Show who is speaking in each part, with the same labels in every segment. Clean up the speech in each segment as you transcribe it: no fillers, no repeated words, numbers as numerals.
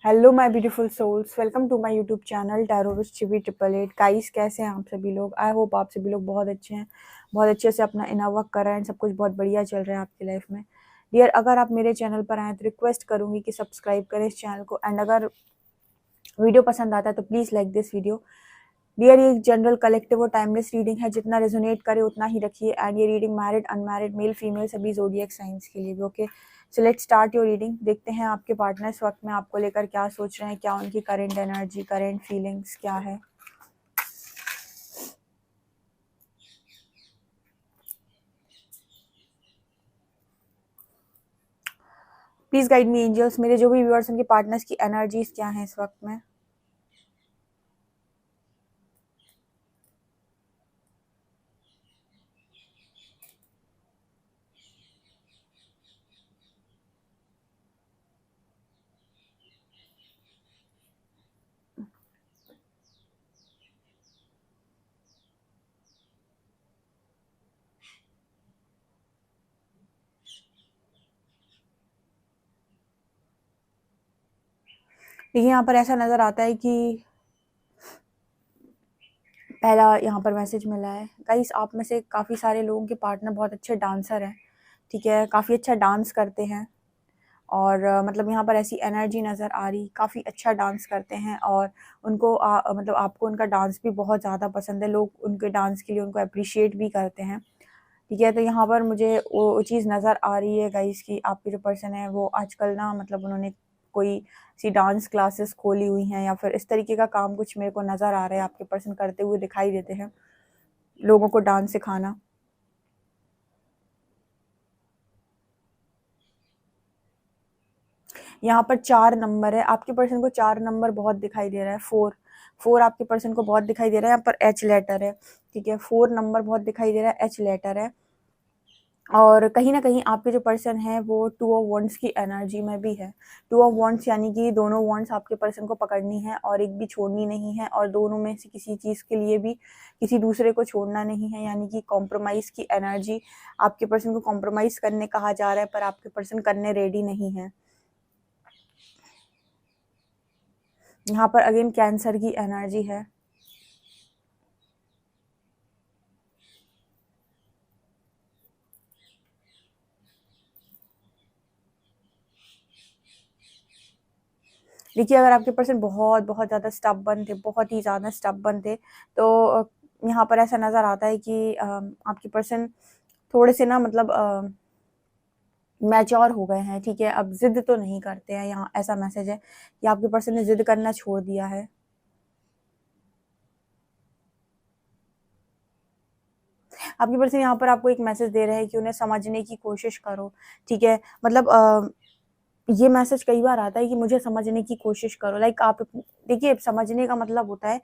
Speaker 1: Hello my beautiful souls, welcome to my YouTube channel tarot with Chivi 888। Guys, कैसे हैं आप सभी लोग? आई होप आप सभी लोग बहुत अच्छे हैं, बहुत अच्छे से अपना इनर वर्क कर रहे हैं, सब कुछ बहुत बढ़िया चल रहा है आपकी लाइफ में। डियर, अगर आप मेरे चैनल पर आए तो रिक्वेस्ट करूंगी कि सब्सक्राइब करें इस चैनल को, एंड अगर वीडियो पसंद आता है तो please like this video. Dear, ये एक जनरल कलेक्टिव और टाइमलेस रीडिंग है, जितना रेजोनेट करे उतना ही रखिए। एंड ये reading married, unmarried, male female सभी ज़ोडिएक साइंस के लिए भी। Okay, so let's start your reading. देखते हैं आपके पार्टनर इस वक्त में आपको लेकर क्या सोच रहे हैं, क्या उनकी करेंट एनर्जी, करेंट फीलिंग्स क्या है। प्लीज़ गाइड मी एंजल्स, मेरे जो भी व्यूअर्स उनके पार्टनर्स की एनर्जीज क्या है इस वक्त में। देखिए, यहाँ पर ऐसा नज़र आता है कि पहला यहाँ पर मैसेज मिला है गाइस, आप में से काफ़ी सारे लोगों के पार्टनर बहुत अच्छे डांसर हैं, ठीक है, काफ़ी अच्छा डांस करते हैं। और मतलब यहाँ पर ऐसी एनर्जी नज़र आ रही, काफ़ी अच्छा डांस करते हैं और उनको मतलब आपको उनका डांस भी बहुत ज़्यादा पसंद है, लोग उनके डांस के लिए उनको अप्रिशिएट भी करते हैं, ठीक है। तो यहाँ पर मुझे वो चीज़ नज़र आ रही है गाइस कि आपके जो पर्सन है वो आजकल ना, मतलब उन्होंने कोई सी डांस क्लासेस खोली हुई हैं या फिर इस तरीके का काम कुछ मेरे को नज़र आ रहा है आपके पर्सन करते हुए दिखाई देते हैं, लोगों को डांस सिखाना। यहाँ पर 4 नंबर है, आपके पर्सन को 4 नंबर बहुत दिखाई दे रहा है। 4 आपके पर्सन को बहुत दिखाई दे रहा है। यहाँ पर एच लेटर है, ठीक है, 4 नंबर बहुत दिखाई दे रहा है, एच लेटर है। और कहीं ना कहीं आपके जो पर्सन है वो 2 ऑफ वॉन्ड्स की एनर्जी में भी है। 2 ऑफ वॉन्ड्स यानी कि दोनों वॉन्ड्स आपके पर्सन को पकड़नी है और एक भी छोड़नी नहीं है, और दोनों में से किसी चीज़ के लिए भी किसी दूसरे को छोड़ना नहीं है, यानी कि कॉम्प्रोमाइज़ की एनर्जी। आपके पर्सन को कॉम्प्रोमाइज़ करने कहा जा रहा है पर आपके पर्सन करने रेडी नहीं है। यहाँ पर अगेन कैंसर की एनर्जी है। देखिए, अगर आपके पर्सन बहुत बहुत ज़्यादा स्टबर्न थे, बहुत ही ज़्यादा स्टबर्न थे, तो यहाँ पर ऐसा नज़र आता है कि आपके पर्सन थोड़े से ना, मतलब मैच्योर हो गए हैं, ठीक है, अब जिद तो नहीं करते हैं। यहाँ ऐसा मैसेज है कि आपके पर्सन ने जिद करना छोड़ दिया है। आपके पर्सन यहाँ पर आपको एक मैसेज दे रहे हैं कि उन्हें समझने की कोशिश करो, ठीक है। मतलब ये मैसेज कई बार आता है कि मुझे समझने की कोशिश करो, लाइक आप देखिए, समझने का मतलब होता है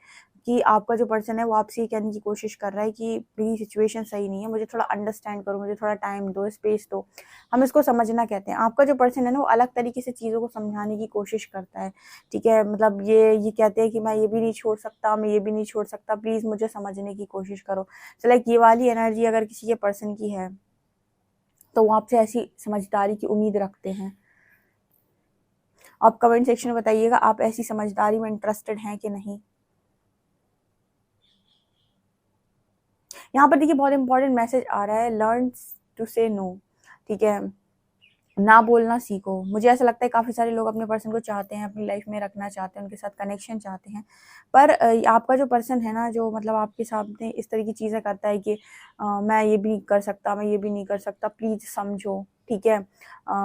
Speaker 1: कि आपका जो पर्सन है वो आपसे ये कहने की कोशिश कर रहा है कि मेरी सिचुएशन सही नहीं है, मुझे थोड़ा अंडरस्टैंड करो, मुझे थोड़ा टाइम दो, स्पेस दो। हम इसको समझना कहते हैं। आपका जो पर्सन है ना वो अलग तरीके से चीज़ों को समझाने की कोशिश करता है, ठीक है। मतलब ये कहते हैं कि मैं ये भी नहीं छोड़ सकता, मैं ये भी नहीं छोड़ सकता, प्लीज़ मुझे समझने की कोशिश करो। तो लाइक ये वाली एनर्जी अगर किसी के पर्सन की है तो वो आपसे ऐसी समझदारी की उम्मीद रखते हैं। आप कमेंट सेक्शन में बताइएगा आप ऐसी समझदारी में इंटरेस्टेड हैं कि नहीं। यहाँ पर देखिए, बहुत इंपॉर्टेंट मैसेज आ रहा है, लर्न टू से नो, ठीक है, ना बोलना सीखो। मुझे ऐसा लगता है काफ़ी सारे लोग अपने पर्सन को चाहते हैं, अपनी लाइफ में रखना चाहते हैं, उनके साथ कनेक्शन चाहते हैं, पर आपका जो पर्सन है ना, जो मतलब आपके सामने इस तरह की चीज़ें करता है कि मैं ये भी नहीं कर सकता, मैं ये भी नहीं कर सकता, प्लीज़ समझो, ठीक है,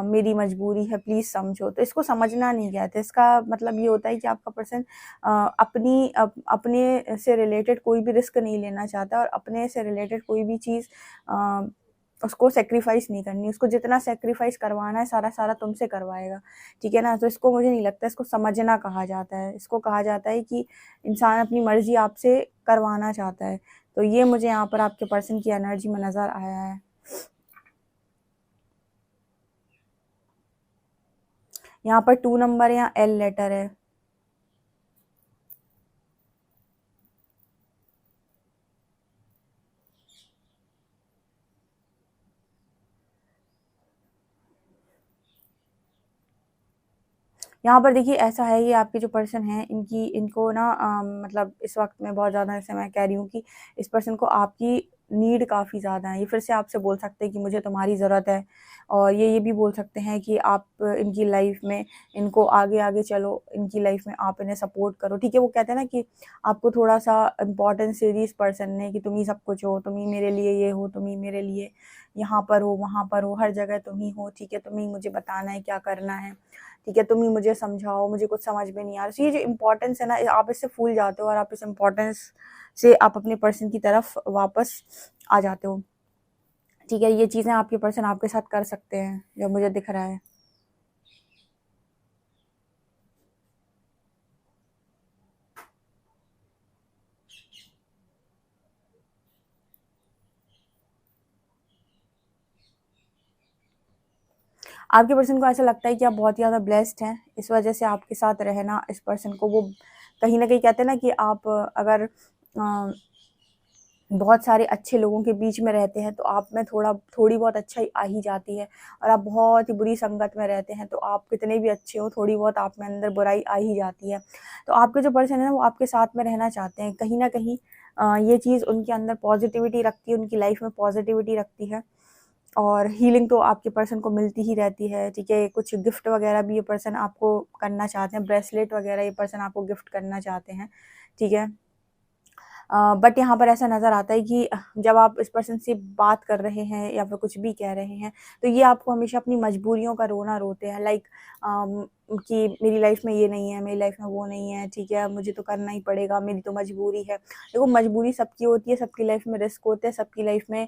Speaker 1: मेरी मजबूरी है, प्लीज़ समझो। तो इसको समझना नहीं कहते, इसका मतलब ये होता है कि आपका पर्सन अपने से रिलेटेड कोई भी रिस्क नहीं लेना चाहता, और अपने से रिलेटेड कोई भी चीज़ उसको सेक्रीफाइस नहीं करनी। उसको जितना सेक्रीफाइस करवाना है सारा सारा तुमसे करवाएगा, ठीक है ना। तो इसको मुझे नहीं लगता, इसको समझना कहा जाता है। इसको कहा जाता है कि इंसान अपनी मर्जी आपसे करवाना चाहता है। तो ये मुझे यहाँ पर आपके पर्सन की एनर्जी में नज़र आया है। यहाँ पर 2 नंबर या एल लेटर है। यहाँ पर देखिए ऐसा है, ये आपके जो पर्सन हैं इनको ना मतलब इस वक़्त में बहुत ज़्यादा, जैसे मैं कह रही हूँ कि इस पर्सन को आपकी नीड काफ़ी ज़्यादा है। ये फिर से आपसे बोल सकते हैं कि मुझे तुम्हारी ज़रूरत है, और ये भी बोल सकते हैं कि आप इनकी लाइफ़ में इनको आगे-आगे चलो, इनकी लाइफ़ में आप इन्हें सपोर्ट करो, ठीक है? वो कहते हैं ना कि आपको थोड़ा-सा इम्पोर्टेंस दे दी इस पर्सन ने कि तुम ही सब कुछ हो, तुम ही मेरे लिए ये हो, तुम ही मेरे लिए यहाँ पर हो, वहाँ पर हो, हर जगह तुम ही हो, ठीक है? तुम ही मुझे बताना है क्या करना है, ठीक है? तुम ही मुझे समझाओ, मुझे कुछ समझ में नहीं आ रहा। तो ये जो इम्पोर्टेंस है ना, आप इससे भूल जाते हो और आप इस इम्पोर्टेंस से आप अपने पर्सन की तरफ वापस आ जाते हो, ठीक है? ये चीज़ें आपके पर्सन आपके साथ कर सकते हैं, जो मुझे दिख रहा है। आपके पर्सन को ऐसा लगता है कि आप बहुत ही ज़्यादा ब्लेस्ड हैं, इस वजह से आपके साथ रहना इस पर्सन को, वो कहीं न कहीं कहते हैं ना कि आप अगर बहुत सारे अच्छे लोगों के बीच में रहते हैं, तो आप में थोड़ी बहुत अच्छाई आ ही जाती है, और आप बहुत ही बुरी संगत में रहते हैं, तो आप कितने भी अच्छे हो, थोड़ी बहुत आप में अंदर बुराई आ ही जाती है। तो आपके जो पर्सन है ना, वो आपके साथ में रहना चाहते हैं। कहीं न कहीं ये चीज़ उनके अंदर पॉज़िटिविटी रखती है, उनकी लाइफ़ में पॉज़िटिविटी रखती है, और हीलिंग तो आपके पर्सन को मिलती ही रहती है, ठीक है? कुछ गिफ्ट वगैरह भी ये पर्सन आपको करना चाहते हैं, ब्रेसलेट वगैरह ये पर्सन आपको गिफ्ट करना चाहते हैं, ठीक है? बट यहाँ पर ऐसा नज़र आता है कि जब आप इस पर्सन से बात कर रहे हैं या फिर कुछ भी कह रहे हैं, तो ये आपको हमेशा अपनी मजबूरियों का रोना रोते हैं, लाइक कि मेरी लाइफ में ये नहीं है, मेरी लाइफ में वो नहीं है, ठीक है, मुझे तो करना ही पड़ेगा, मेरी तो मजबूरी है। देखो, मजबूरी सबकी होती है, सबकी लाइफ में रिस्क होते हैं, सबकी लाइफ में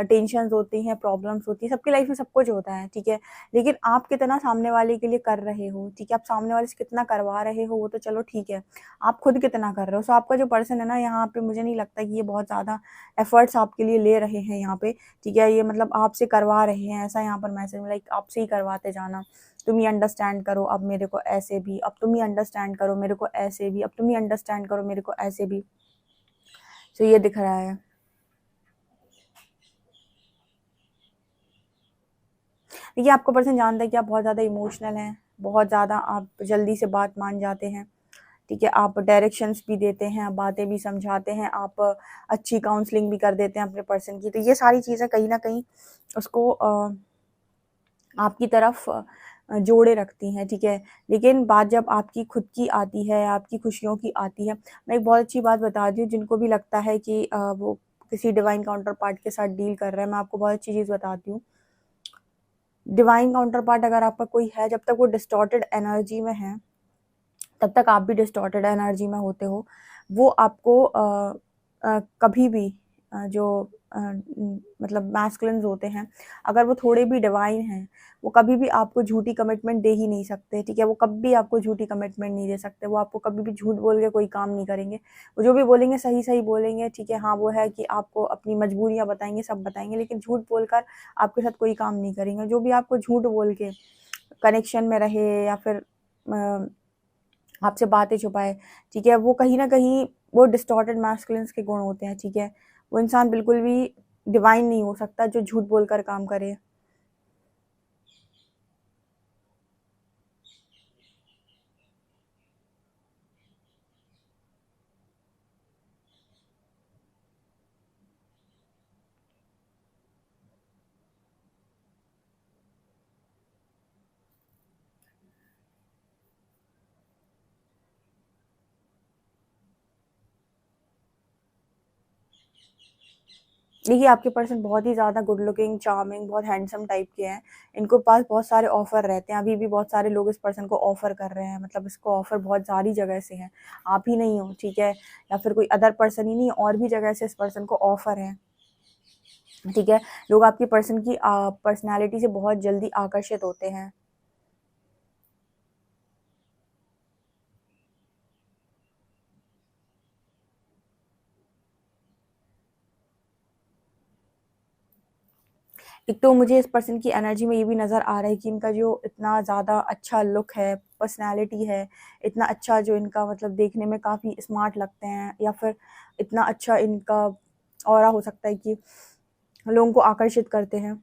Speaker 1: टेंशन्स होती हैं, प्रॉब्लम्स होती हैं, सबकी लाइफ में सब कुछ होता है, ठीक है? लेकिन आप कितना सामने वाले के लिए कर रहे हो, ठीक है? आप सामने वाले से कितना करवा रहे हो, वो तो चलो ठीक है। आप खुद कितना कर रहे हो। सो आपका जो पर्सन है ना, यहाँ पे मुझे नहीं लगता कि ये बहुत ज़्यादा एफर्ट्स आपके लिए ले रहे हैं यहाँ पे, ठीक है? ये मतलब आपसे करवा रहे हैं, ऐसा यहाँ पर मैसेज, लाइक आपसे ही करवाते जाना। तुम ही अंडरस्टैंड करो अब मेरे को ऐसे भी, अब तुम ही अंडरस्टैंड करो मेरे को ऐसे भी, अब तुम ही अंडरस्टैंड करो मेरे को ऐसे भी। सो ये दिख रहा है। देखिए, आपका पर्सन जानता है कि आप बहुत ज़्यादा इमोशनल हैं, बहुत ज़्यादा आप जल्दी से बात मान जाते हैं, ठीक है? आप डायरेक्शंस भी देते हैं, आप बातें भी समझाते हैं, आप अच्छी काउंसलिंग भी कर देते हैं अपने पर्सन की। तो ये सारी चीज़ें कहीं न कहीं उसको आपकी तरफ जोड़े रखती हैं, ठीक है? लेकिन बात जब आपकी खुद की आती है, आपकी खुशियों की आती है, मैं एक बहुत अच्छी बात बताती हूँ, जिनको भी लगता है कि वो किसी डिवाइन काउंटर पार्ट के साथ डील कर रहा है, मैं आपको बहुत अच्छी चीज़ बताती हूँ। डिवाइन काउंटर पार्ट अगर आपका कोई है, जब तक वो डिस्टॉर्टेड एनर्जी में है, तब तक आप भी डिस्टॉर्टेड एनर्जी में होते हो। वो आपको कभी भी जो मतलब मैस्कुलिन्स होते हैं, अगर वो थोड़े भी डिवाइन हैं, वो कभी भी आपको झूठी कमिटमेंट दे ही नहीं सकते, ठीक है? वो कभी भी आपको झूठी कमिटमेंट नहीं दे सकते, वो आपको कभी भी झूठ बोल के कोई काम नहीं करेंगे। वो जो भी बोलेंगे सही-सही बोलेंगे, ठीक है? हाँ, वो है कि आपको अपनी मजबूरियाँ बताएँगे, सब बताएँगे, लेकिन झूठ बोलकर आपके साथ कोई काम नहीं करेंगे। जो भी आपको झूठ बोल के कनेक्शन में रहे या फिर अ आपसे बातें छुपाए, ठीक है? वो कहीं न कहीं वो डिस्टॉर्टेड मैस्कुलिन्स के गुण होते हैं, ठीक है? वो इंसान बिल्कुल भी डिवाइन नहीं हो सकता जो झूठ बोलकर काम करे। देखिए, आपके पर्सन बहुत ही ज़्यादा गुड लुकिंग, चार्मिंग, बहुत हैंडसम टाइप के हैं। इनको पास बहुत सारे ऑफ़र रहते हैं, अभी भी बहुत सारे लोग इस पर्सन को ऑफ़र कर रहे हैं, मतलब इसको ऑफ़र बहुत सारी जगह से है। आप ही नहीं हो, ठीक है? या फिर कोई अदर पर्सन ही नहीं, और भी जगह से इस पर्सन को ऑफ़र है, ठीक है? लोग आपके पर्सन की पर्सनैलिटी से बहुत जल्दी आकर्षित होते हैं। एक तो मुझे इस पर्सन की एनर्जी में ये भी नज़र आ रहा है कि इनका जो इतना ज़्यादा अच्छा लुक है, पर्सनैलिटी है, इतना अच्छा जो इनका मतलब देखने में काफ़ी स्मार्ट लगते हैं, या फिर इतना अच्छा इनका ऑरा हो सकता है कि लोगों को आकर्षित करते हैं।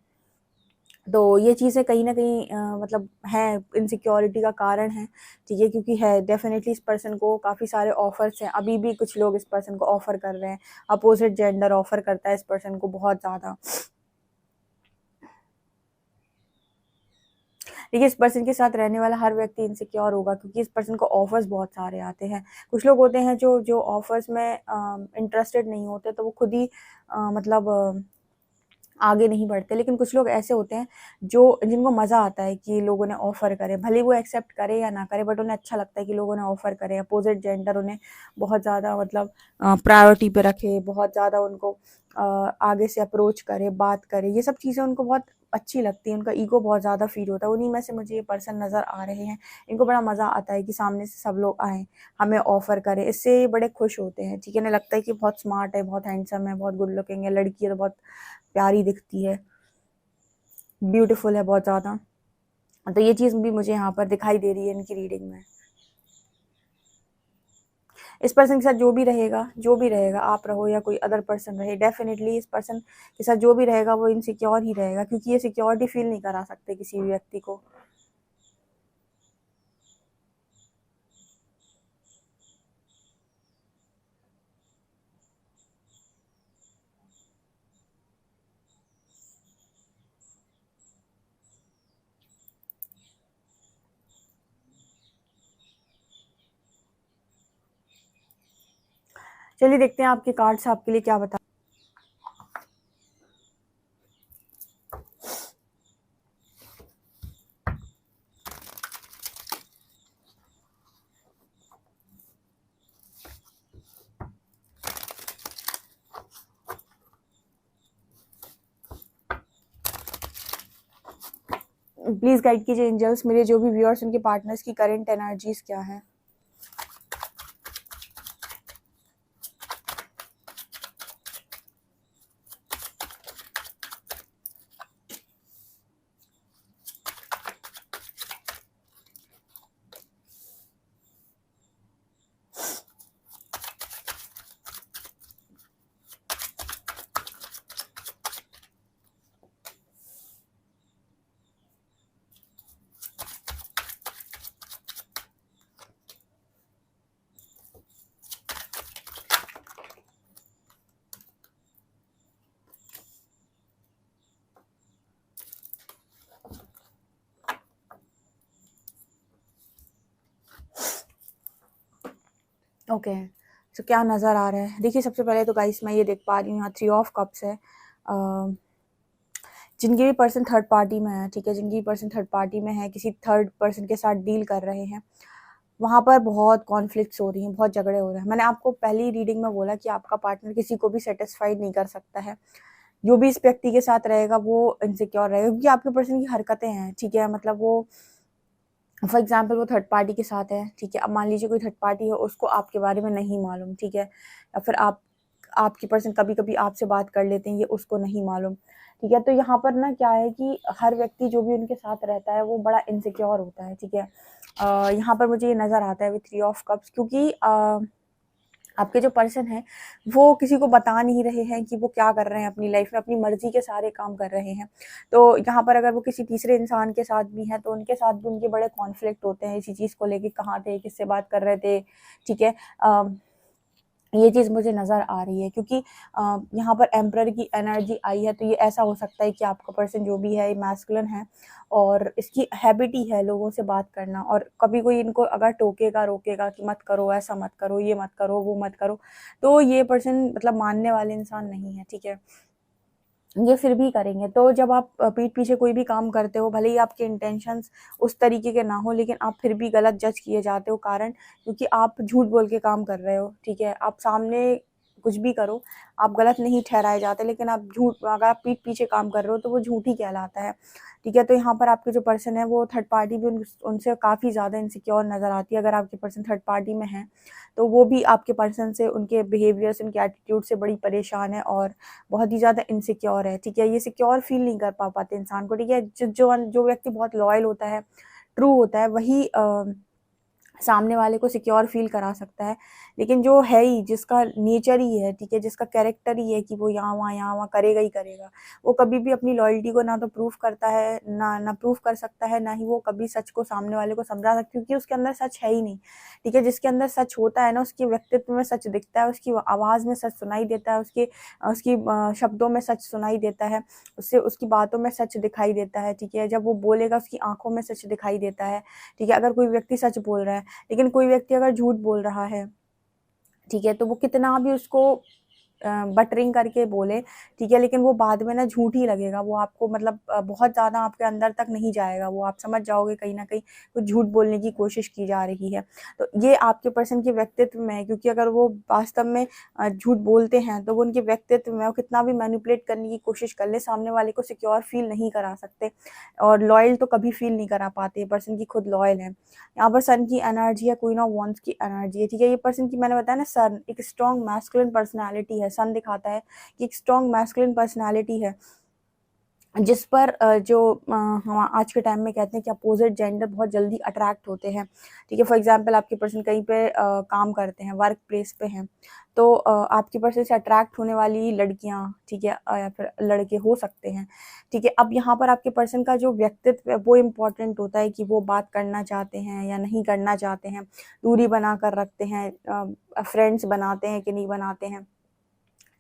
Speaker 1: तो ये चीज़ें कहीं न कहीं मतलब है, इनसिक्योरिटी का कारण है, ठीक है? क्योंकि है डेफ़िनेटली इस पर्सन को काफ़ी सारे ऑफ़र्स हैं, अभी भी कुछ लोग इस पर्सन को ऑफ़र कर रहे हैं, अपोज़िट जेंडर ऑफ़र करता है इस पर्सन को बहुत ज़्यादा। देखिए, इस पर्सन के साथ रहने वाला हर व्यक्ति इनसिक्योर होगा क्योंकि इस पर्सन को ऑफ़र्स बहुत सारे आते हैं। कुछ लोग होते हैं जो जो ऑफ़र्स में इंटरेस्टेड नहीं होते, तो वो खुद ही मतलब आगे नहीं बढ़ते। लेकिन कुछ लोग ऐसे होते हैं जो जिनको मज़ा आता है कि लोग उन्हें ऑफ़र करें, भले ही वो एक्सेप्ट करें या ना करें, बट उन्हें अच्छा लगता है कि लोग उन्हें ऑफ़र करें। अपोज़िट जेंडर उन्हें बहुत ज़्यादा मतलब प्रायोरिटी पे रखे, बहुत ज़्यादा उनको आगे से अप्रोच करे, बात करे, ये सब चीज़ें उनको बहुत अच्छी लगती हैं, उनका ईगो बहुत ज़्यादा फ़ील होता है। उन्हीं में से मुझे ये पर्सन नज़र आ रहे हैं। इनको बड़ा मज़ा आता है कि सामने से सब लोग आएँ, हमें ऑफ़र करें, इससे ये बड़े खुश होते हैं, ठीक है? इन्हें लगता है कि बहुत स्मार्ट है, बहुत हैंडसम है, बहुत गुड लुकिंग है, लड़की है तो बहुत प्यारी दिखती है, ब्यूटीफुल है बहुत ज़्यादा। तो ये चीज़ भी मुझे यहाँ पर दिखाई दे रही है इनकी रीडिंग में। इस पर्सन के साथ जो भी रहेगा, आप रहो या कोई अदर पर्सन रहे, डेफ़िनिटली इस पर्सन के साथ जो भी रहेगा वो इनसिक्योर ही रहेगा क्योंकि ये सिक्योरिटी फ़ील नहीं करा सकते किसी भी व्यक्ति को। चलिए देखते हैं आपके कार्ड्स आपके लिए क्या बता। प्लीज़ गाइड कीजिए एंजल्स, मेरे जो भी व्यूअर्स उनके पार्टनर्स की करंट एनर्जीज़ क्या हैं? ओके, सो क्या नज़र आ रहा है? देखिए, सबसे पहले तो गाइस मैं ये देख पा रही हूँ यहाँ 3 ऑफ कप्स है। जिनके भी पर्सन थर्ड पार्टी में है, ठीक है? जिनकी पर्सन थर्ड पार्टी में है, किसी थर्ड पर्सन के साथ डील कर रहे हैं, वहाँ पर बहुत कॉन्फ्लिक्ट्स हो रही हैं, बहुत झगड़े हो रहे हैं। मैंने आपको पहली रीडिंग में बोला कि आपका पार्टनर किसी को भी सैटिस्फाइड नहीं कर सकता है। जो भी इस व्यक्ति के साथ रहेगा वो इनसिक्योर रहेगा क्योंकि आपके पर्सन की हरकतें हैं, ठीक है? मतलब वो फॉर एग्जाम्पल वो थर्ड पार्टी के साथ है, ठीक है? अब मान लीजिए कोई थर्ड पार्टी है, उसको आपके बारे में नहीं मालूम, ठीक है? या फिर आपकी पर्सन कभी-कभी आपसे बात कर लेते हैं, ये उसको नहीं मालूम, ठीक है? तो यहाँ पर ना क्या है कि हर व्यक्ति जो भी उनके साथ रहता है, वो बड़ा इनसिक्योर होता है, ठीक है? यहाँ पर मुझे ये नज़र आता है विद 3 ऑफ कप्स क्योंकि आपके जो पर्सन हैं, वो किसी को बता नहीं रहे हैं कि वो क्या कर रहे हैं अपनी लाइफ में, अपनी मर्ज़ी के सारे काम कर रहे हैं। तो यहाँ पर अगर वो किसी तीसरे इंसान के साथ भी हैं, तो उनके साथ भी उनके बड़े कॉन्फ्लिक्ट होते हैं इसी चीज़ को लेके, कहाँ थे, किससे बात कर रहे थे, ठीक है? ये चीज़ मुझे नज़र आ रही है क्योंकि यहाँ पर एम्परर की एनर्जी आई है, तो ये ऐसा हो सकता है कि आपका पर्सन जो भी है, ये मैस्कुलिन है और इसकी हैबिट ही है लोगों से बात करना और कभी कोई इनको अगर टोकेगा, रोकेगा कि मत करो, ऐसा मत करो, ये मत करो, वो मत करो, तो ये पर्सन मतलब मानने वाले इंसान नहीं है, ठीक है? ये फिर भी करेंगे। तो जब आप पीठ पीछे कोई भी काम करते हो, भले ही आपके इंटेंशंस उस तरीके के ना हो, लेकिन आप फिर भी गलत जज किए जाते हो कारण क्योंकि आप झूठ बोल के काम कर रहे हो, ठीक है? आप सामने कुछ भी करो, आप गलत नहीं ठहराए जाते, लेकिन आप झूठ अगर आप पीठ पीछे काम कर रहे हो, तो वो झूठ ही कहलाता है, ठीक है? तो यहाँ पर आपके जो पर्सन है, वो थर्ड पार्टी भी उनसे काफ़ी ज़्यादा इनसिक्योर नज़र आती है। अगर आपके पर्सन थर्ड पार्टी में हैं, तो वो भी आपके पर्सन से, उनके बिहेवियर से, उनके एटीट्यूड से बड़ी परेशान है और बहुत ही ज़्यादा इनसिक्योर है, ठीक है? ये सिक्योर फ़ील नहीं कर पाते इंसान को, ठीक है? जो व्यक्ति बहुत लॉयल होता है, ट्रू होता है, वही सामने वाले को सिक्योर फील करा सकता है। लेकिन जो है ही, जिसका नेचर ही है, ठीक है, जिसका कैरेक्टर ही है कि वो यहाँ वहाँ करेगा ही करेगा, वो कभी भी अपनी लॉयल्टी को ना तो प्रूव करता है, ना प्रूव कर सकता है, ना ही वो कभी सच को सामने वाले को समझा सकता, क्योंकि उसके अंदर सच है ही नहीं। ठीक है, जिसके अंदर सच होता है ना, उसके व्यक्तित्व में सच दिखता है, उसकी आवाज़ में सच सुनाई देता है, उसकी शब्दों में सच सुनाई देता है, उससे उसकी बातों में सच दिखाई देता है। ठीक है, जब वो बोलेगा उसकी आंखों में सच दिखाई देता है। ठीक है, अगर कोई व्यक्ति सच बोल रहा है, लेकिन कोई व्यक्ति अगर झूठ बोल रहा है, ठीक है, तो वो कितना भी उसको बटरिंग करके बोले, ठीक है, लेकिन वो बाद में ना झूठ ही लगेगा, वो आपको मतलब बहुत ज़्यादा आपके अंदर तक नहीं जाएगा, वो आप समझ जाओगे कहीं न कहीं कुछ झूठ बोलने की कोशिश की जा रही है। तो ये आपके पर्सन के व्यक्तित्व में है, क्योंकि अगर वो वास्तव में झूठ बोलते हैं, तो वो उनके व्यक्तित्व में, वो कितना भी मैनिपुलेट करने की कोशिश कर ले, सामने वाले को सिक्योर फील नहीं करा सकते, और लॉयल तो कभी फील नहीं करा पाते। ये पर्सन की खुद लॉयल है। यहाँ पर सन की एनर्जी है, क्वीन ऑफ वॉन्ड्स की एनर्जी है। ठीक है, ये पर्सन की मैंने बताया ना, सन एक स्ट्रॉन्ग मैस्कुलिन पर्सनैलिटी है। सन दिखाता है कि एक स्ट्रॉन्ग मैस्कुलिन पर्सनैलिटी है, जिस पर हम आज के टाइम में कहते हैं कि अपोजिट जेंडर बहुत जल्दी अट्रैक्ट होते हैं। ठीक है, फॉर एग्जांपल आपके पर्सन कहीं पे काम करते हैं, वर्क प्लेस पे हैं, तो आपके पर्सन से अट्रैक्ट होने वाली लड़कियां, ठीक है, या फिर लड़के हो सकते हैं। ठीक है, अब यहाँ पर आपके पर्सन का जो व्यक्तित्व है वो इम्पोर्टेंट होता है कि वो बात करना चाहते हैं या नहीं करना चाहते हैं, दूरी बना कर रखते हैं, फ्रेंड्स बनाते हैं कि नहीं बनाते हैं।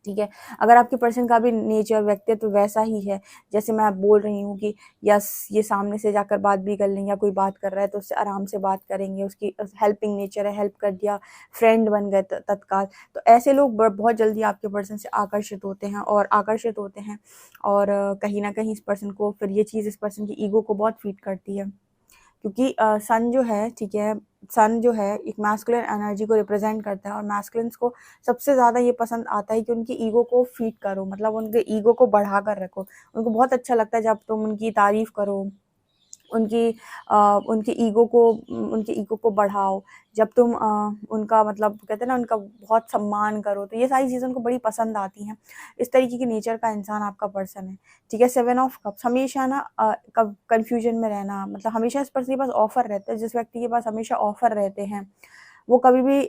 Speaker 1: ठीक है, अगर आपके पर्सन का भी नेचर, व्यक्तित्व वैसा ही है, जैसे मैं बोल रही हूँ कि यस, ये सामने से जाकर बात भी कर लेंगे, या कोई बात कर रहा है तो उससे आराम से बात करेंगे, उसकी हेल्पिंग नेचर है, हेल्प कर दिया, फ्रेंड बन गए तत्काल, तो ऐसे लोग बहुत जल्दी आपके पर्सन से आकर्षित होते हैं, और कहीं ना कहीं इस पर्सन को फिर ये चीज़ इस पर्सन की ईगो को बहुत फीड करती है, क्योंकि सन जो है, ठीक है, सन जो है एक मैस्कुलिन एनर्जी को रिप्रेजेंट करता है, और मैस्कुलिन्स को सबसे ज़्यादा ये पसंद आता है कि उनकी ईगो को फीड करो, मतलब उनके ईगो को बढ़ा कर रखो। उनको बहुत अच्छा लगता है जब तुम उनकी तारीफ़ करो, उनकी उनके ईगो को बढ़ाओ, जब तुम उनका मतलब कहते हैं ना, उनका बहुत सम्मान करो, तो ये सारी चीज़ें उनको बड़ी पसंद आती हैं। इस तरीके के नेचर का इंसान आपका पर्सन है। ठीक है, 7 ऑफ कप्स हमेशा ना कन्फ्यूजन में रहना, मतलब हमेशा इस पर्सन के पास ऑफर रहता है, जिस व्यक्ति के पास हमेशा ऑफर रहते हैं, वो कभी भी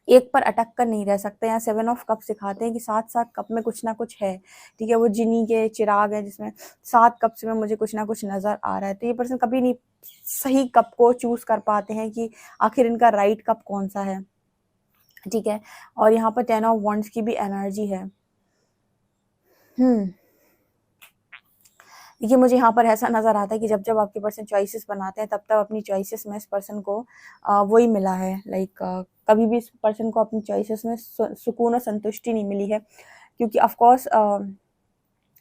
Speaker 1: एक पर अटक कर नहीं रह सकते। यहाँ 7 ऑफ कप सिखाते हैं कि 7-7 कप में कुछ ना कुछ है। ठीक है, वो जिनी के चिराग है, जिसमें 7 कप्स में मुझे कुछ ना कुछ नज़र आ रहा है। तो ये पर्सन कभी नहीं सही कप को चूज़ कर पाते हैं कि आखिर इनका राइट कप कौन-सा है। ठीक है, और यहाँ पर 10 ऑफ वॉन्ड्स की भी एनर्जी है। देखिए, मुझे यहाँ पर ऐसा नज़र आता है कि जब आपके पर्सन चॉइसेस बनाते हैं, तब अपनी चॉइसेस में इस पर्सन को वही मिला है, लाइक कभी भी इस पर्सन को अपनी चॉइसेस में सुकून और संतुष्टि नहीं मिली है, क्योंकि ऑफ कोर्स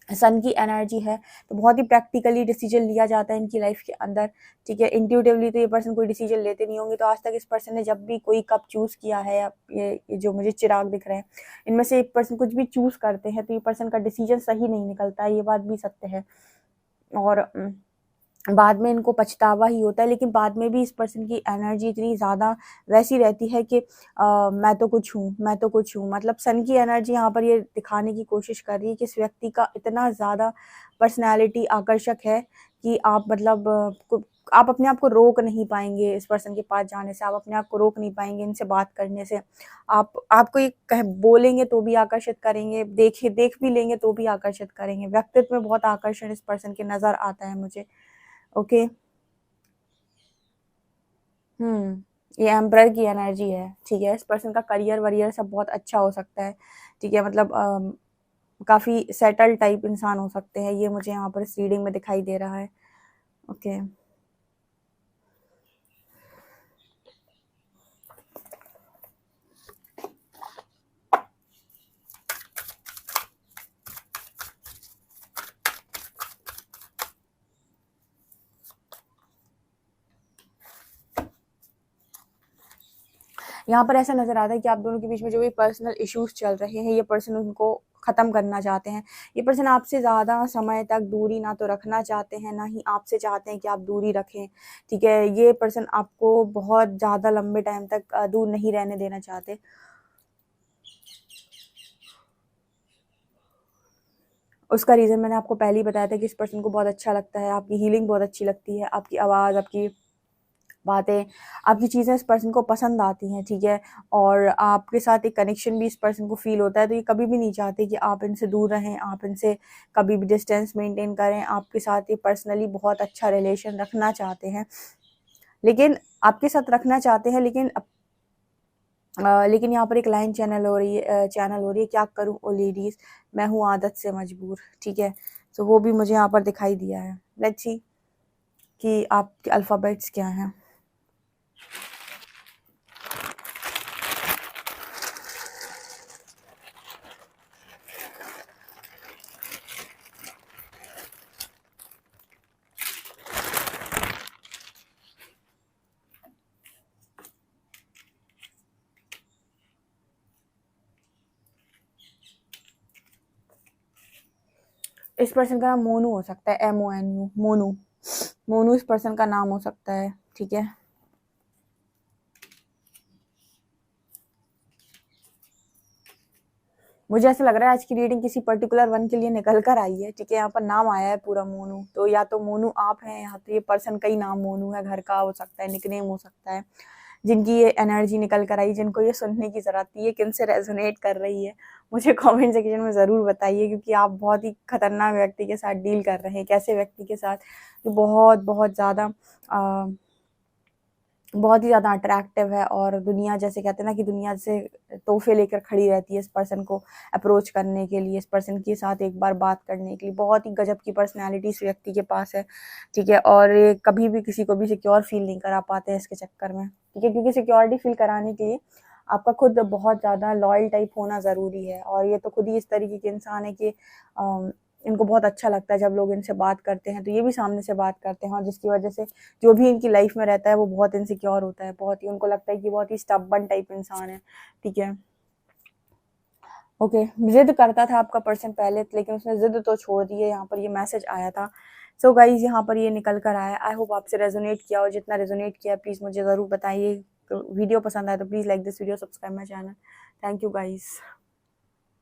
Speaker 1: सन की एनर्जी है, तो बहुत ही प्रैक्टिकली डिसीजन लिया जाता है इनकी लाइफ के अंदर। ठीक है, इंट्यूटिवली तो ये पर्सन कोई डिसीजन लेते नहीं होंगे। तो आज तक इस पर्सन ने जब भी कोई कप चूज़ किया है, या ये जो मुझे चिराग दिख रहे हैं, इनमें से एक पर्सन कुछ भी चूज़ करते हैं, तो ये पर्सन का डिसीजन सही नहीं निकलता है, ये बात भी सत्य है। और बाद में इनको पछतावा ही होता है, लेकिन बाद में भी इस पर्सन की एनर्जी इतनी ज़्यादा वैसी रहती है कि मैं तो कुछ हूँ, मैं तो कुछ हूँ। मतलब सन की एनर्जी यहाँ पर ये दिखाने की कोशिश कर रही है कि इस व्यक्ति का इतना ज़्यादा पर्सनैलिटी आकर्षक है कि आप मतलब आप अपने आप को रोक नहीं पाएंगे इस पर्सन के पास जाने से, आप अपने आप को रोक नहीं पाएंगे इनसे बात करने से। आपको ये बोलेंगे तो भी आकर्षित करेंगे, देख भी लेंगे तो भी आकर्षित करेंगे। व्यक्तित्व में बहुत आकर्षण इस पर्सन के नज़र आता है मुझे। ओके, ये एम्परर की एनर्जी है। ठीक है, इस पर्सन का करियर वरियर सब बहुत अच्छा हो सकता है। ठीक है, मतलब काफ़ी सेटल टाइप इंसान हो सकते हैं, ये मुझे यहाँ पर इस रीडिंग में दिखाई दे रहा है। ओके, यहाँ पर ऐसा नज़र आता है कि आप दोनों के बीच में जो भी पर्सनल इश्यूज चल रहे हैं, ये पर्सन उनको ख़त्म करना चाहते हैं। ये पर्सन आपसे ज़्यादा समय तक दूरी ना तो रखना चाहते हैं, ना ही आपसे चाहते हैं कि आप दूरी रखें। ठीक है, ये पर्सन आपको बहुत ज़्यादा लंबे टाइम तक दूर नहीं रहने देना चाहते। उसका रीज़न मैंने आपको पहले ही बताया था कि इस पर्सन को बहुत अच्छा लगता है, आपकी हीलिंग बहुत अच्छी लगती है, आपकी आवाज़, आपकी बातें, आपकी चीज़ें इस पर्सन को पसंद आती हैं, ठीक है, और आपके साथ एक कनेक्शन भी इस पर्सन को फ़ील होता है, तो ये कभी भी नहीं चाहते कि आप इनसे दूर रहें, आप इनसे कभी भी डिस्टेंस मेंटेन करें। आपके साथ ये पर्सनली बहुत अच्छा रिलेशन रखना चाहते हैं, लेकिन आपके साथ रखना चाहते हैं, लेकिन यहाँ पर एक लाइन चैनल हो रही है, क्या करूँ ओ लेडीज़, मैं हूँ आदत से मजबूर, ठीक है। तो वो भी मुझे यहाँ पर दिखाई दिया है। लेट्स सी कि आपके अल्फ़ाबेट्स क्या हैं। इस पर्सन का नाम मोनू हो सकता है, MONU, मोनू। मोनू इस पर्सन का नाम हो सकता है, ठीक है। मुझे ऐसा लग रहा है आज की रीडिंग किसी पर्टिकुलर वन के लिए निकल कर आई है, ठीक है। यहाँ पर नाम आया है पूरा मोनू, तो या तो मोनू आप हैं, या तो ये पर्सन का ही नाम मोनू है, घर का हो सकता है, निकनेम हो सकता है, जिनकी ये एनर्जी निकल कर आई, जिनको ये सुनने की ज़रूरत थी, ये किनसे रेजोनेट कर रही है, मुझे कमेंट सेक्शन में ज़रूर बताइए, क्योंकि आप बहुत ही खतरनाक व्यक्ति के साथ डील कर रहे हैं। कैसे व्यक्ति के साथ, जो बहुत ही ज़्यादा अट्रैक्टिव है, और दुनिया, जैसे कहते हैं ना कि दुनिया से तोहफे लेकर खड़ी रहती है इस पर्सन को अप्रोच करने के लिए, इस पर्सन के साथ एक बार बात करने के लिए। बहुत ही गजब की पर्सनैलिटी इस व्यक्ति के पास है, ठीक है, और ये कभी भी किसी को भी सिक्योर फील नहीं करा पाते हैं इसके चक्कर में, ठीक है, क्योंकि सिक्योरिटी फील कराने के लिए आपका खुद बहुत ज़्यादा लॉयल टाइप होना ज़रूरी है, और ये तो खुद ही इस तरीके के इंसान है कि इनको बहुत अच्छा लगता है जब लोग इनसे बात करते हैं, तो ये भी सामने से बात करते हैं, और जिसकी वजह से जो भी इनकी लाइफ में रहता है वो बहुत इनसिक्योर होता है, बहुत ही उनको लगता है कि बहुत ही स्टबर्न टाइप इंसान है, ठीक है। ओके, जिद करता था आपका पर्सन पहले, लेकिन उसने जिद तो छोड़ दी है, यहाँ पर ये मैसेज आया था। सो गाइज, यहाँ पर ये निकल कर आया। आई होप आपसे रेजोनेट किया, और जितना रेजोनेट किया प्लीज़ मुझे ज़रूर बताइए। वीडियो पसंद आए तो please like this video, subscribe my channel. Thank you guys.